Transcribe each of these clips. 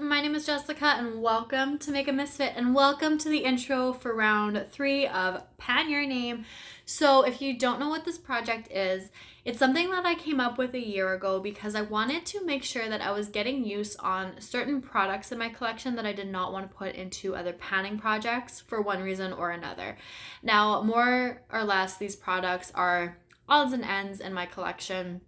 my name is Jessica and welcome to Makeup.misfit and welcome to the intro for round 3 of Pan Your Name. So if you don't know what this project is, it's something that I came up with a year ago because I wanted to make sure that I was getting use on certain products in my collection that I did not want to put into other panning projects for one reason or another. Now, more or less, these products are odds and ends in my collection.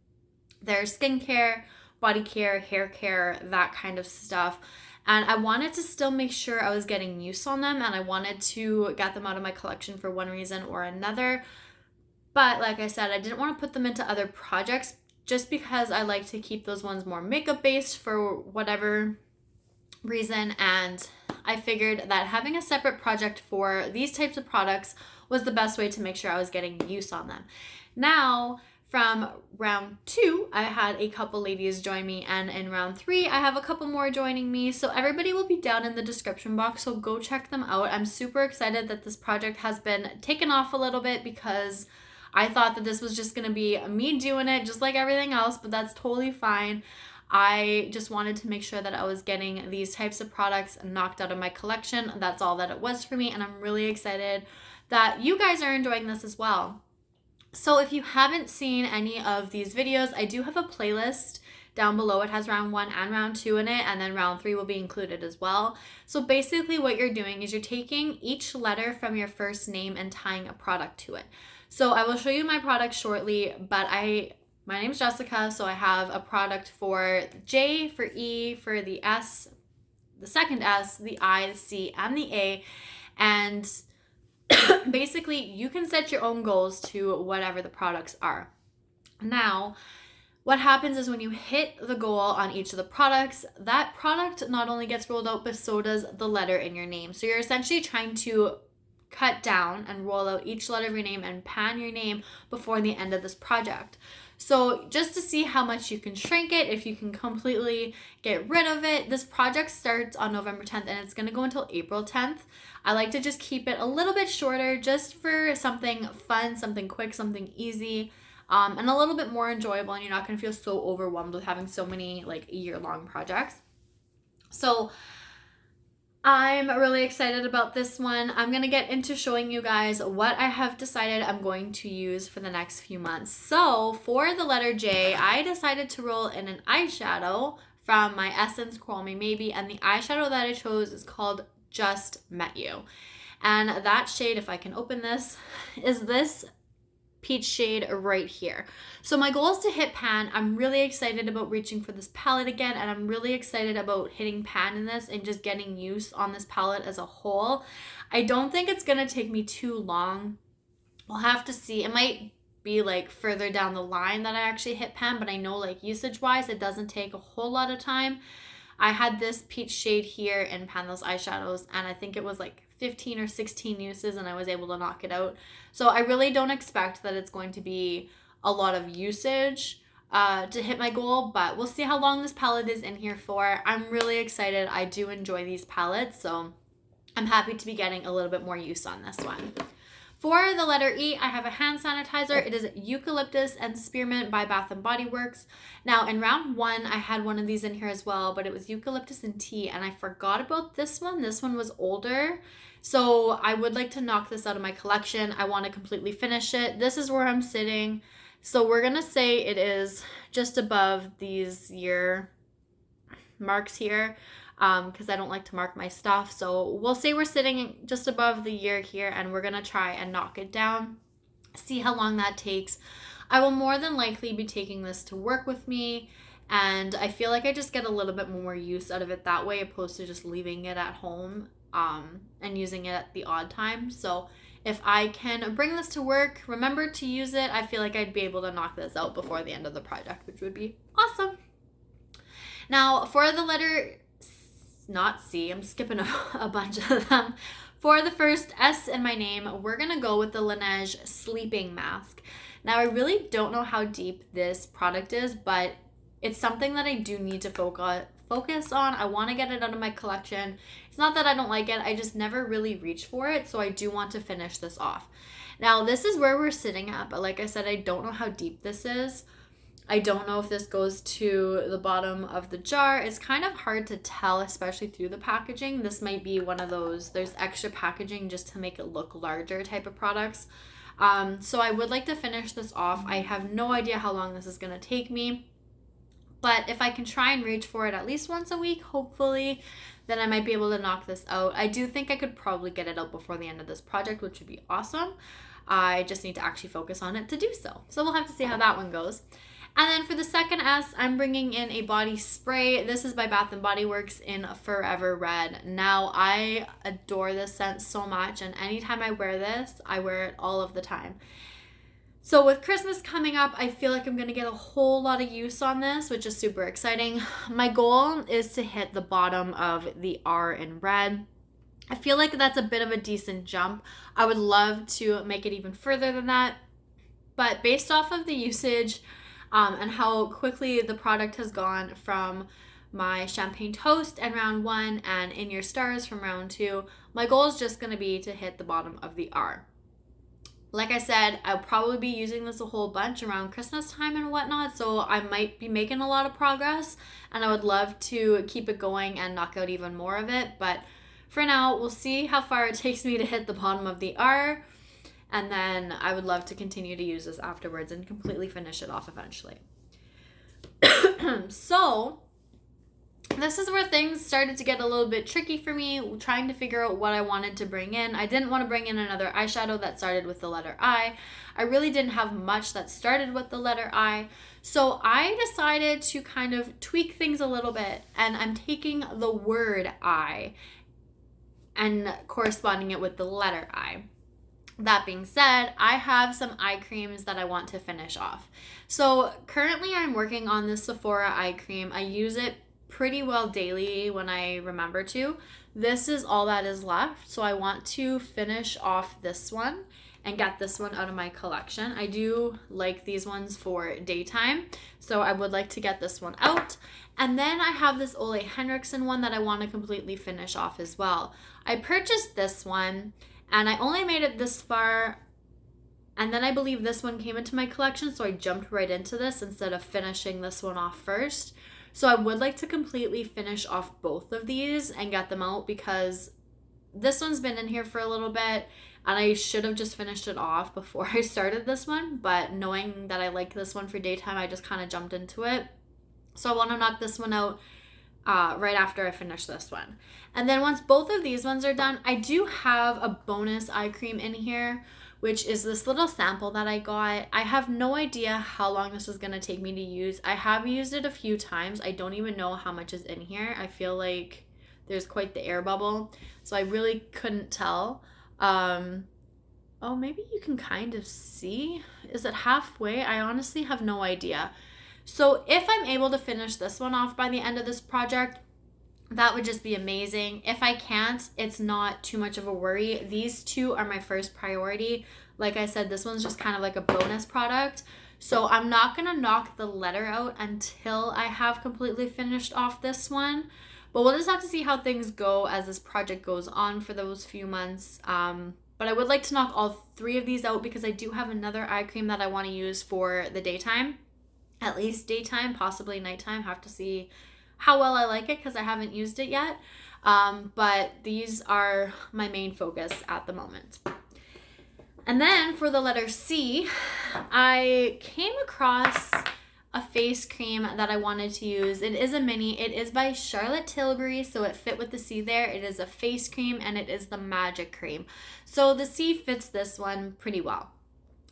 They're skincare, body care, hair care, that kind of stuff. And I wanted to still make sure I was getting use on them and I wanted to get them out of my collection for one reason or another. But like I said, I didn't want to put them into other projects just because I like to keep those ones more makeup based for whatever reason. And I figured that having a separate project for these types of products was the best way to make sure I was getting use on them. Now, from round 2, I had a couple ladies join me, and in round 3, I have a couple more joining me. So everybody will be down in the description box, so go check them out. I'm super excited that this project has been taken off a little bit because I thought that this was just going to be me doing it just like everything else, but that's totally fine. I just wanted to make sure that I was getting these types of products knocked out of my collection. That's all that it was for me, and I'm really excited that you guys are enjoying this as well. So if you haven't seen any of these videos, I do have a playlist down below. It has round 1 and round 2 in it, and then round 3 will be included as well. So basically what you're doing is you're taking each letter from your first name and tying a product to it. So I will show you my product shortly, but my name is Jessica, so I have a product for J, for E, for the S, the second S, the I, the C, and the A, and basically, you can set your own goals to whatever the products are. Now, what happens is when you hit the goal on each of the products, that product not only gets rolled out, but so does the letter in your name. So you're essentially trying to cut down and roll out each letter of your name and pan your name before the end of this project. So just to see how much you can shrink it, if you can completely get rid of it, this project starts on November 10th and it's going to go until April 10th. I like to just keep it a little bit shorter just for something fun, something quick, something easy, and a little bit more enjoyable, and you're not going to feel so overwhelmed with having so many like year-long projects. So I'm really excited about this one. I'm going to get into showing you guys what I have decided I'm going to use for the next few months. So for the letter J, I decided to roll in an eyeshadow from my Essence Call Me Maybe, and the eyeshadow that I chose is called Just Met You. And that shade, if I can open this, is this peach shade right here. So my goal is to hit pan. I'm really excited about reaching for this palette again, and I'm really excited about hitting pan in this and just getting use on this palette as a whole. I don't think it's gonna take me too long. We'll have to see. It might be like further down the line that I actually hit pan, but I know like usage wise it doesn't take a whole lot of time. I had this peach shade here in Pan Those Eyeshadows, and I think it was like 15 or 16 uses, and I was able to knock it out. So I really don't expect that it's going to be a lot of usage to hit my goal, but we'll see how long this palette is in here for. I'm really excited. I do enjoy these palettes, so I'm happy to be getting a little bit more use on this one. For the letter E, I have a hand sanitizer. It is Eucalyptus and Spearmint by Bath & Body Works. Now, in round 1, I had one of these in here as well, but it was Eucalyptus and Tea, and I forgot about this one. This one was older, so I would like to knock this out of my collection. I want to completely finish it. This is where I'm sitting, so we're going to say it is just above these year marks here. Because I don't like to mark my stuff. So we'll say we're sitting just above the year here, and we're going to try and knock it down, see how long that takes. I will more than likely be taking this to work with me, and I feel like I just get a little bit more use out of it that way opposed to just leaving it at home and using it at the odd time. So if I can bring this to work, remember to use it, I feel like I'd be able to knock this out before the end of the project, which would be awesome. Now for the letter not C, I'm skipping a bunch of them. For the first S in my name, we're gonna go with the Laneige Sleeping Mask. Now I really don't know how deep this product is, but it's something that I do need to focus on. I want to get it out of my collection. It's not that I don't like it, I just never really reach for it, so I do want to finish this off. Now this is where we're sitting at, but like I said, I don't know how deep this is. I don't know if this goes to the bottom of the jar. It's kind of hard to tell, especially through the packaging. This might be one of those, there's extra packaging just to make it look larger type of products. So I would like to finish this off. I have no idea how long this is going to take me. But if I can try and reach for it at least once a week, hopefully, then I might be able to knock this out. I do think I could probably get it out before the end of this project, which would be awesome. I just need to actually focus on it to do so. So we'll have to see how that one goes. And then for the second S, I'm bringing in a body spray. This is by Bath & Body Works in Forever Red. Now, I adore this scent so much, and anytime I wear this, I wear it all of the time. So with Christmas coming up, I feel like I'm going to get a whole lot of use on this, which is super exciting. My goal is to hit the bottom of the R in red. I feel like that's a bit of a decent jump. I would love to make it even further than that. But based off of the usage, and how quickly the product has gone from my Champagne Toast and round 1 and In Your Stars from round 2, my goal is just going to be to hit the bottom of the R. Like I said, I'll probably be using this a whole bunch around Christmas time and whatnot, so I might be making a lot of progress, and I would love to keep it going and knock out even more of it. But for now, we'll see how far it takes me to hit the bottom of the R. And then I would love to continue to use this afterwards and completely finish it off eventually. So this is where things started to get a little bit tricky for me, trying to figure out what I wanted to bring in. I didn't want to bring in another eyeshadow that started with the letter I. I really didn't have much that started with the letter I. So I decided to kind of tweak things a little bit, and I'm taking the word I and corresponding it with the letter I. That being said, I have some eye creams that I want to finish off. So currently I'm working on this Sephora eye cream. I use it pretty well daily when I remember to. This is all that is left. So I want to finish off this one and get this one out of my collection. I do like these ones for daytime, so I would like to get this one out. And then I have this OleHenriksen one that I want to completely finish off as well. I purchased this one, and I only made it this far, and then I believe this one came into my collection, so I jumped right into this instead of finishing this one off first. So I would like to completely finish off both of these and get them out, because this one's been in here for a little bit, and I should have just finished it off before I started this one, but knowing that I like this one for daytime, I just kind of jumped into it. So I want to knock this one out right after I finish this one. And then once both of these ones are done, I do have a bonus eye cream in here, which is this little sample that I got. I have no idea how long this is going to take me to use. I have used it a few times. I don't even know how much is in here. I feel like there's quite the air bubble, so I really couldn't tell. Oh, maybe you can kind of see. Is it halfway? I honestly have no idea. So if I'm able to finish this one off by the end of this project, that would just be amazing. If I can't, it's not too much of a worry. These two are my first priority. Like I said, this one's just kind of like a bonus product. So I'm not going to knock the letter out until I have completely finished off this one. But we'll just have to see how things go as this project goes on for those few months. But I would like to knock all three of these out, because I do have another eye cream that I want to use for the daytime. At least daytime, possibly nighttime. Have to see how well I like it, because I haven't used it yet. But these are my main focus at the moment. And then for the letter C, I came across a face cream that I wanted to use. It is a mini. It is by Charlotte Tilbury, so it fit with the C there. It is a face cream, and it is the Magic Cream. So the C fits this one pretty well.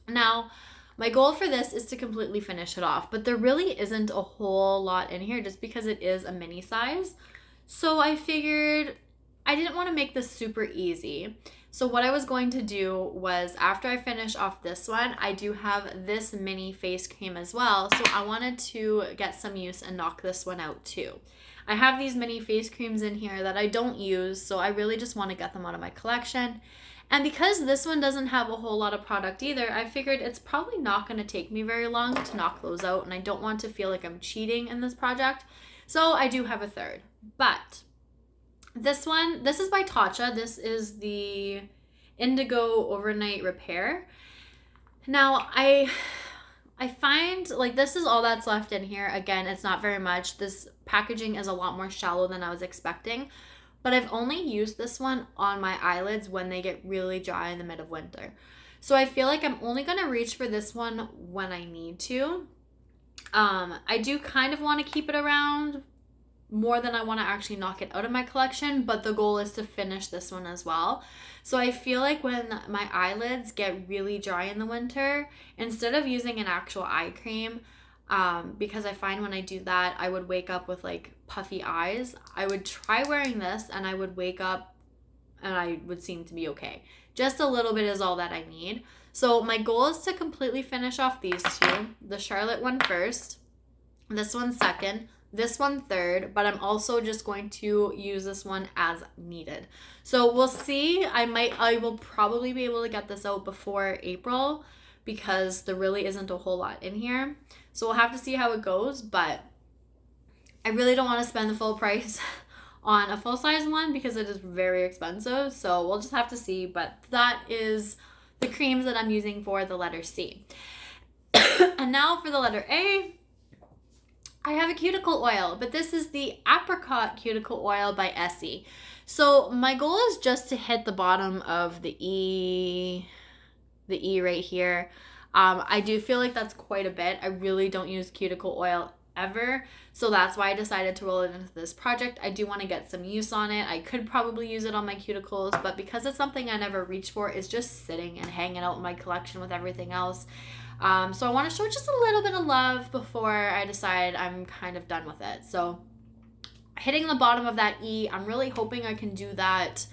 Now, my goal for this is to completely finish it off, but there really isn't a whole lot in here just because it is a mini size. So I figured I didn't want to make this super easy. So what I was going to do was, after I finish off this one, I do have this mini face cream as well. So I wanted to get some use and knock this one out too. I have these mini face creams in here that I don't use, so I really just want to get them out of my collection. And because this one doesn't have a whole lot of product either, I figured it's probably not going to take me very long to knock those out, and I don't want to feel like I'm cheating in this project. So I do have a third. But this one, this is by Tatcha. This is the Indigo Overnight Repair. Now, I I find like this is all that's left in here. Again, it's not very much. This packaging is a lot more shallow than I was expecting, but I've only used this one on my eyelids when they get really dry in the mid of winter. So I feel like I'm only going to reach for this one when I need to. I do kind of want to keep it around more than I want to actually knock it out of my collection, but the goal is to finish this one as well. So I feel like when my eyelids get really dry in the winter, instead of using an actual eye cream, because I find when I do that, I would wake up with like puffy eyes, I would try wearing this and I would wake up and I would seem to be okay. Just a little bit is all that I need. So my goal is to completely finish off these two. The Charlotte one first, this one second, this one third, but I'm also just going to use this one as needed. So we'll see. I will probably be able to get this out before April because there really isn't a whole lot in here. So we'll have to see how it goes, but I really don't want to spend the full price on a full size one because it is very expensive. So we'll just have to see, but that is the creams that I'm using for the letter C. And now for the letter A, I have a cuticle oil, but this is the Apricot Cuticle Oil by Essie. So my goal is just to hit the bottom of the E right here. I do feel like that's quite a bit. I really don't use cuticle oil ever, so that's why I decided to roll it into this project. I do want to get some use on it. I could probably use it on my cuticles, but because it's something I never reach for, it's just sitting and hanging out in my collection with everything else. So I want to show just a little bit of love before I decide I'm kind of done with it. So hitting the bottom of that E, I'm really hoping I can do that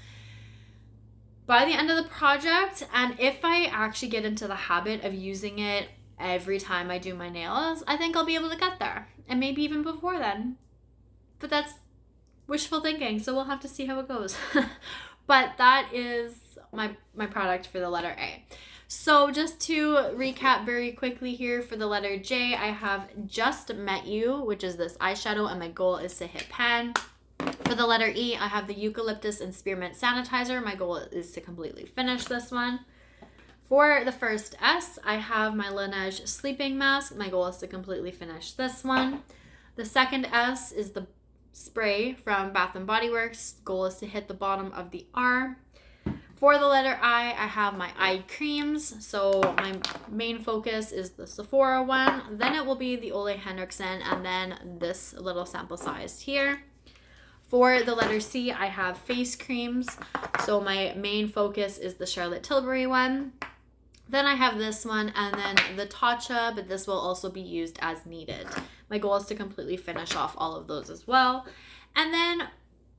by the end of the project. And if I actually get into the habit of using it every time I do my nails, I think I'll be able to get there. And maybe even before then. But that's wishful thinking, so we'll have to see how it goes. But that is my product for the letter A. So just to recap very quickly here, for the letter J, I have Just Met You, which is this eyeshadow, and my goal is to hit pan. For the letter E, I have the Eucalyptus and Spearmint Sanitizer. My goal is to completely finish this one. For the first S, I have my Laneige Sleeping Mask. My goal is to completely finish this one. The second S is the spray from Bath & Body Works. Goal is to hit the bottom of the R. For the letter I have my eye creams. So my main focus is the Sephora one. Then it will be the OleHenriksen, and then this little sample size here. For the letter C, I have face creams. So my main focus is the Charlotte Tilbury one. Then I have this one, and then the Tatcha, but this will also be used as needed. My goal is to completely finish off all of those as well. And then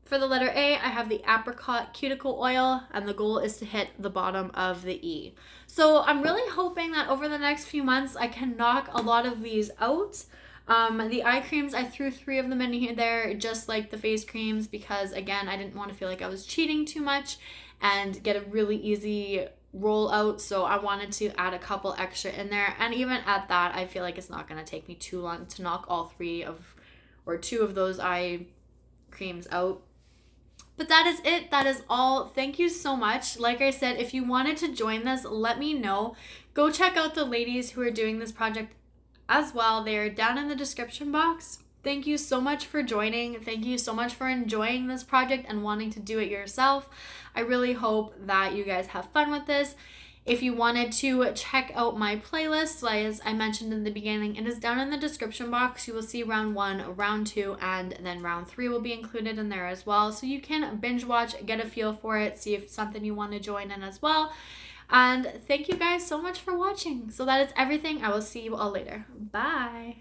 for the letter A, I have the Apricot Cuticle Oil, and the goal is to hit the bottom of the E. So I'm really hoping that over the next few months, I can knock a lot of these out. The eye creams, I threw 3 of them in here there, just like the face creams, because again, I didn't want to feel like I was cheating too much and get a really easy roll out. So I wanted to add a couple extra in there. And even at that, I feel like it's not going to take me too long to knock all 2 of those eye creams out. But that is it. That is all. Thank you so much. Like I said, if you wanted to join this, let me know. Go check out the ladies who are doing this project as well. They're down in the description box. Thank you so much for joining. Thank you so much for enjoying this project and wanting to do it yourself. I really hope that you guys have fun with this. If you wanted to check out my playlist, as I mentioned in the beginning, it is down in the description box. You will see round 1, round 2, and then round 3 will be included in there as well. So you can binge watch, get a feel for it, see if it's something you want to join in as well. And thank you guys so much for watching. So that is everything. I will see you all later. Bye.